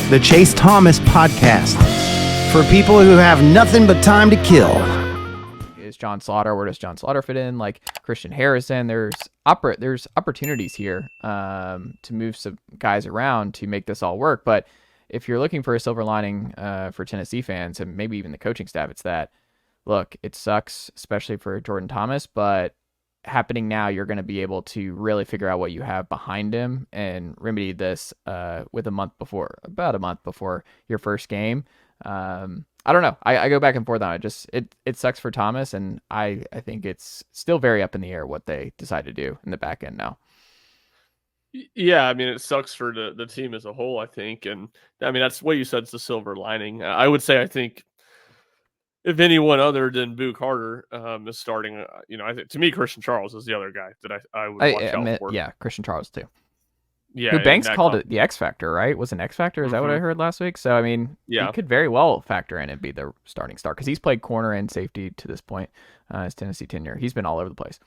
the Chase Thomas Podcast. For people who have nothing but time to kill. Is John Slaughter? Where does John Slaughter fit in? Like Christian Harrison, there's opportunities here to move some guys around to make this all work. But if you're looking for a silver lining for Tennessee fans and maybe even the coaching staff, it's that, look, it sucks, especially for Jourdan Thomas, but happening now, you're going to be able to really figure out what you have behind him and remedy this with about a month before your first game. I don't know. I go back and forth on it. It sucks for Thomas, and I think it's still very up in the air what they decide to do in the back end now. Yeah, I mean, it sucks for the team as a whole, I think. And I mean, that's what you said, it's the silver lining. I would say, I think, if anyone other than Boo Carter is starting, I think, to me, Christian Charles is the other guy that I would watch out for. Yeah, Christian Charles too. Yeah, who Banks called it the X Factor, right? Was an X Factor? Is that what I heard last week? So, I mean, he could very well factor in and be the starting star because he's played corner and safety to this point. His Tennessee tenure, he's been all over the place.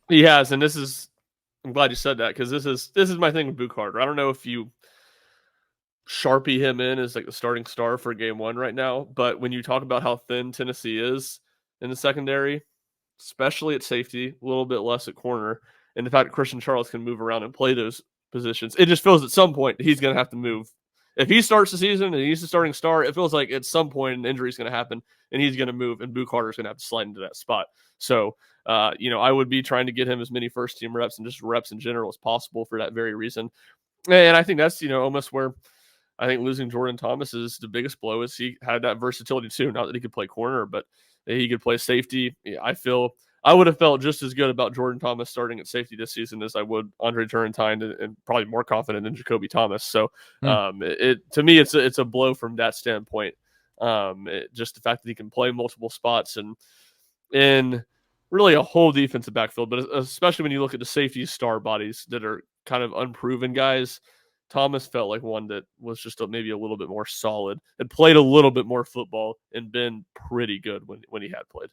He has, and I'm glad you said that because this is my thing with Boo Carter. I don't know if you Sharpie him in as like the starting star for game one right now, but when you talk about how thin Tennessee is in the secondary, especially at safety, a little bit less at corner, and the fact that Christian Charles can move around and play those positions, it just feels at some point he's going to have to move. If he starts the season and he's the starting star, it feels like at some point an injury is going to happen and he's going to move, and Boo Carter's going to have to slide into that spot. So, I would be trying to get him as many first team reps and just reps in general as possible for that very reason. And I think that's, almost where I think losing Jourdan Thomas is the biggest blow. Is he had that versatility too. Not that he could play corner, but he could play safety. I would have felt just as good about Jourdan Thomas starting at safety this season as I would Andre Turrentine, and probably more confident than Jacoby Thomas. So to me, it's a blow from that standpoint. Just the fact that he can play multiple spots and in really a whole defensive backfield, but especially when you look at the safety star bodies that are kind of unproven guys, Thomas felt like one that was just maybe a little bit more solid, had played a little bit more football, and been pretty good when he had played.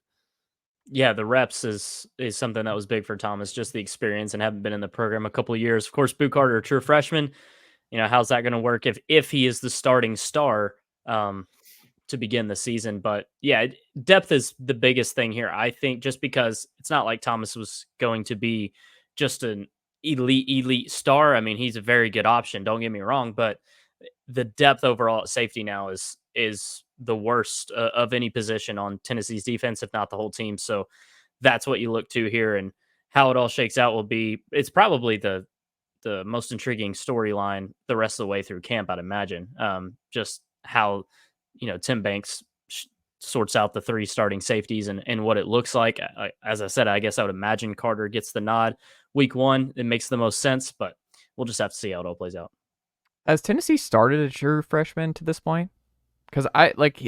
Yeah, the reps is something that was big for Thomas, just the experience and having been in the program a couple of years. Of course, Boo Carter, a true freshman. How's that going to work if he is the starting star to begin the season? But yeah, depth is the biggest thing here. I think just because it's not like Thomas was going to be just an elite star. I mean, he's a very good option, don't get me wrong, but the depth overall at safety now is the worst of any position on Tennessee's defense, if not the whole team. So that's what you look to here, and how it all shakes out will be, it's probably the most intriguing storyline the rest of the way through camp, I'd imagine. Just how, Tim Banks sorts out the three starting safeties and what it looks like. As I said, I guess I would imagine Carter gets the nod week one. It makes the most sense, but we'll just have to see how it all plays out. Has Tennessee started a true freshman to this point? Because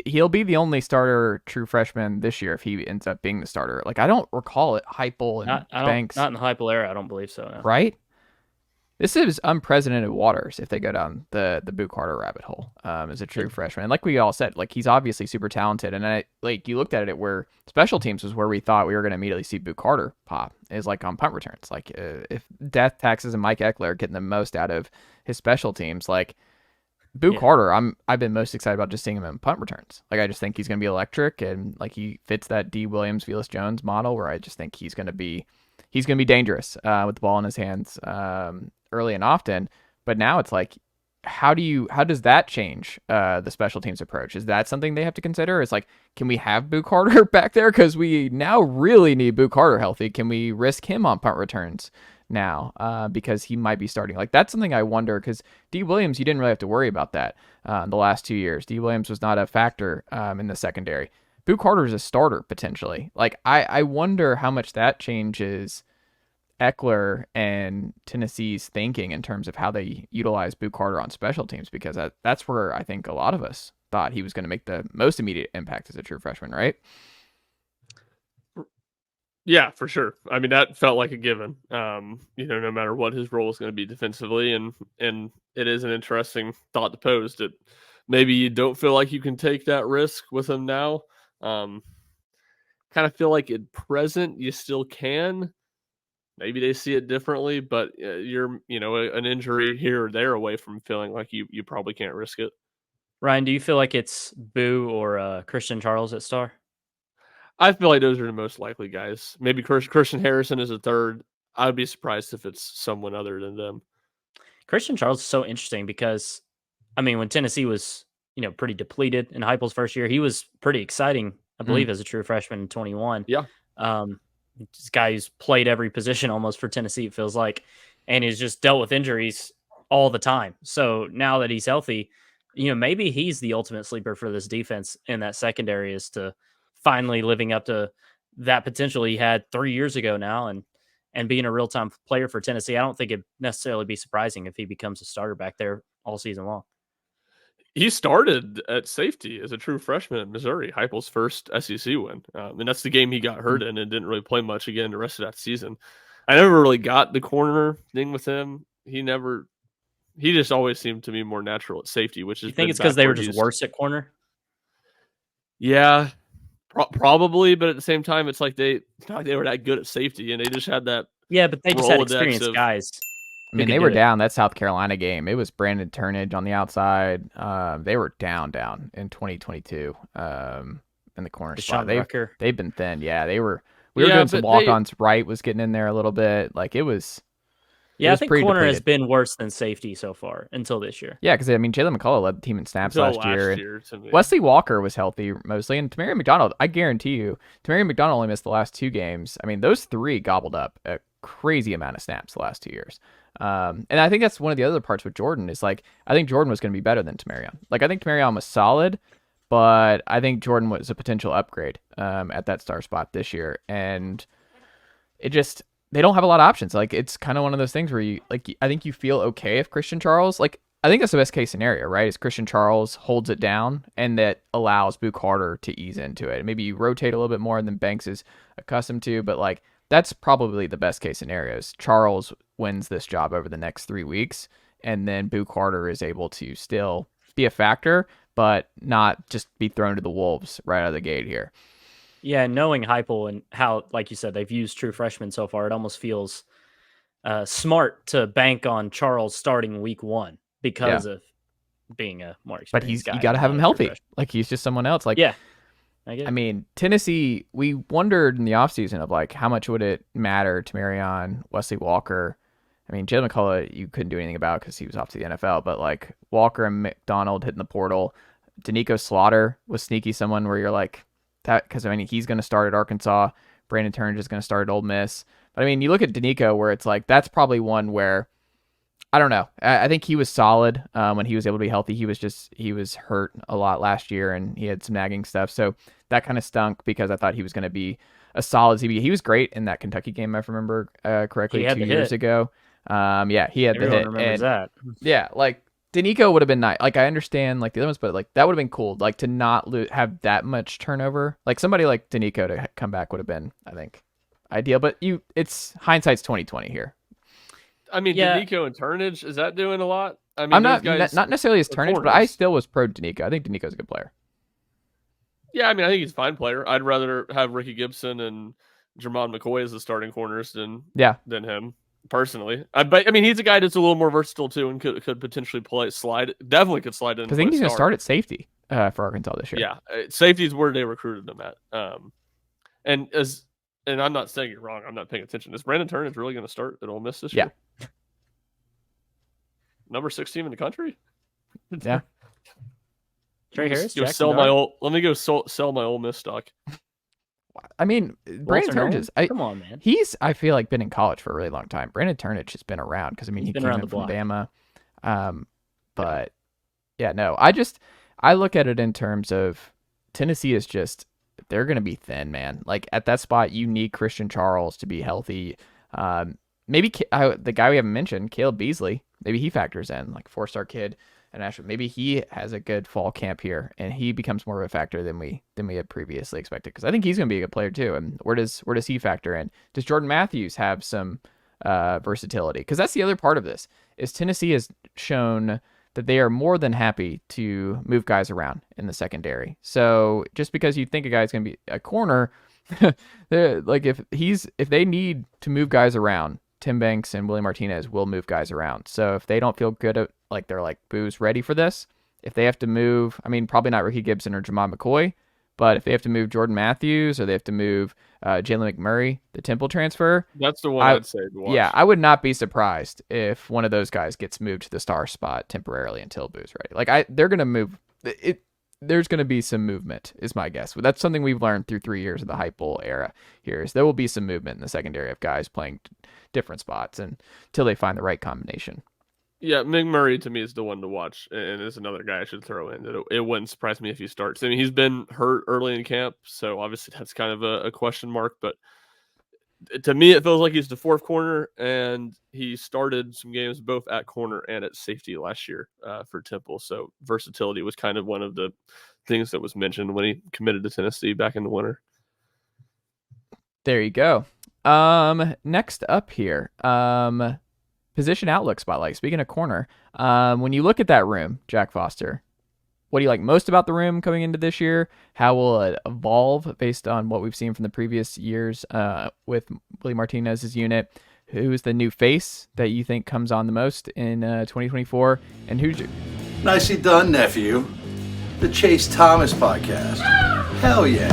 he'll be the only starter true freshman this year if he ends up being the starter. Like, I don't recall it. Heupel and Banks. Not in the Heupel era, I don't believe so. No. Right? This is unprecedented waters if they go down the Boo Carter rabbit hole as a true freshman. And like we all said, like, he's obviously super talented. And you looked at it where special teams was where we thought we were going to immediately see Boo Carter pop, is like on punt returns. Like, if Death, Taxes, and Mike Eckler are getting the most out of his special teams, like, Boo Carter, I've been most excited about just seeing him in punt returns. Like, I just think he's going to be electric, and like, he fits that D. Williams, Velus Jones model where I just think he's going to be dangerous with the ball in his hands early and often. But now it's like, how does that change the special teams approach? Is that something they have to consider? It's like, can we have Boo Carter back there? Because we now really need Boo Carter healthy. Can we risk him on punt returns now because he might be starting? Like, that's something I wonder, because D. Williams, you didn't really have to worry about that the last 2 years. D. Williams was not a factor in the secondary. Boo Carter is a starter potentially. Like, I wonder how much that changes Eckler and Tennessee's thinking in terms of how they utilize Boo Carter on special teams, because that's where I think a lot of us thought he was going to make the most immediate impact as a true freshman, right? Yeah, for sure. I mean, that felt like a given, no matter what his role is going to be defensively. And it is an interesting thought to pose that maybe you don't feel like you can take that risk with him now. Kind of feel like at present you still can. Maybe they see it differently, but you're, an injury here or there away from feeling like you probably can't risk it. Ryan, do you feel like it's Boo or Christian Charles at star? I feel like those are the most likely guys. Maybe Christian Harrison is a third. I would be surprised if it's someone other than them. Christian Charles is so interesting because, I mean, when Tennessee was, pretty depleted in Heupel's first year, he was pretty exciting, I believe, as a true freshman in 21. Yeah. This guy who's played every position almost for Tennessee, it feels like, and he's just dealt with injuries all the time. So now that he's healthy, maybe he's the ultimate sleeper for this defense in that secondary, is to finally living up to that potential he had 3 years ago now, and being a real-time player for Tennessee. I don't think it'd necessarily be surprising if he becomes a starter back there all season long. He started at safety as a true freshman at Missouri, Heupel's first SEC win. And that's the game he got hurt in and didn't really play much again the rest of that season. I never really got the corner thing with him. He just always seemed to be more natural at safety, which is. You think it's because they were just worse at corner? Yeah, probably. But at the same time, it's like they were that good at safety, and they just had that. Yeah, but they just had experienced guys. I mean, they were down that South Carolina game. It was Brandon Turnage on the outside. They were down in 2022 in the corner spot. They've been thin. Yeah, we were doing some walk-ons. Wright was getting in there a little bit. Like it was. Yeah, I think corner has been worse than safety so far until this year. Yeah, because I mean, Jalen McCullough led the team in snaps last year. Wesley Walker was healthy mostly, and Tamarion McDonald. I guarantee you, Tamarion McDonald only missed the last 2 games. I mean, those 3 gobbled up a crazy amount of snaps the last 2 years. And I think that's one of the other parts with Jourdan is like, I think Jourdan was going to be better than Tamarion. Like, I think Tamarion was solid, but I think Jourdan was a potential upgrade at that star spot this year. And they don't have a lot of options. Like, it's kind of one of those things where I think you feel okay if Christian Charles, like, I think that's the best case scenario, right? Is Christian Charles holds it down and that allows Boo Carter to ease into it. Maybe you rotate a little bit more than Banks is accustomed to, but like, that's probably the best case scenario is Charles wins this job over the next 3 weeks, and then Boo Carter is able to still be a factor, but not just be thrown to the wolves right out of the gate here. Yeah, knowing Heupel and how, like you said, they've used true freshmen so far, it almost feels smart to bank on Charles starting week 1 because of being a more experienced guy. But you got to have him healthy. Like, he's just someone else. Like, yeah. I mean, Tennessee, we wondered in the offseason of like, how much would it matter to Marion, Wesley Walker? I mean, Jalen McCullough, you couldn't do anything about because he was off to the NFL, but like Walker and McDonald hitting the portal. Danico Slaughter was sneaky someone where you're like, that, because I mean, he's going to start at Arkansas. Brandon Turnage is going to start at Ole Miss. But I mean, you look at Danico where it's like, that's probably one where, I don't know. I think he was solid when he was able to be healthy. He was hurt a lot last year and he had some nagging stuff. So that kind of stunk because I thought he was going to be a solid CB. He was great in that Kentucky game, if I remember correctly, 2 years ago. Yeah, he had the hit. Remembers that. Yeah, like Danico would have been nice. Like I understand like the other ones, but like that would have been cool. Like to not have that much turnover. Like somebody like Danico to come back would have been, I think, ideal. But it's hindsight's 2020 here. I mean, Danico and Turnage, is that doing a lot? I mean, I'm not necessarily as Turnage, but I still was pro Danico. I think Danico's a good player. Yeah, I mean, I think he's a fine player. I'd rather have Ricky Gibson and Jermon McCoy as the starting corners than him, personally. But I mean, he's a guy that's a little more versatile too, and could potentially definitely could slide in. Because I think he's going to start at safety for Arkansas this year. Yeah, safety is where they recruited him at. And I'm not saying you're wrong. I'm not paying attention. Is Brandon Turnage really going to start at Ole Miss this year? Yeah. Number 6 team in the country? Yeah. Trey Harris? Let me go sell my Ole Miss stock. I mean, Brandon Turnage, come on, man. He's, I feel like, been in college for a really long time. Brandon Turnage has been around because, I mean, he came in from Bama. But, yeah, no. I look at it in terms of Tennessee is just, they're going to be thin, man. Like, at that spot, you need Christian Charles to be healthy. Maybe the guy we haven't mentioned, Caleb Beasley, maybe he factors in, like 4-star kid. And actually, maybe he has a good fall camp here, and he becomes more of a factor than we had previously expected. Because I think he's going to be a good player too. And where does he factor in? Does Jordan Matthews have some versatility? Because that's the other part of this. Is Tennessee has shown that they are more than happy to move guys around in the secondary. So just because you think a guy's going to be a corner, like if they need to move guys around, Tim Banks and Willie Martinez will move guys around. So if they don't feel good at, like they're like, Boo's ready for this, if they have to move, I mean, probably not Ricky Gibson or Jamon McCoy, but if they have to move Jordan Matthews or they have to move Jalen McMurray, the Temple transfer, That's the one I'd say to watch. yeah, I would not be surprised if one of those guys gets moved to the star spot temporarily until Boo's ready. Like they're gonna move it. There's gonna be some movement, is my guess. That's something we've learned through 3 years of the hype bowl era. Here is there will be some movement in the secondary of guys playing different spots until they find the right combination. Yeah, McMurray to me is the one to watch, and is another guy I should throw in. It wouldn't surprise me if he starts. I mean, he's been hurt early in camp, so obviously that's kind of a question mark. But to me, it feels like he's the fourth corner, and he started some games both at corner and at safety last year for Temple. So versatility was kind of one of the things that was mentioned when he committed to Tennessee back in the winter. There you go. Next up here, position outlook spotlight. Speaking of corner, when you look at that room, Jack Foster, what do you like most about the room coming into this year? How will it evolve based on what we've seen from the previous years with Willie Martinez's unit? Who is the new face that you think comes on the most in 2024? And who's your... Nicely done, nephew. The Chase Thomas podcast. Hell yeah.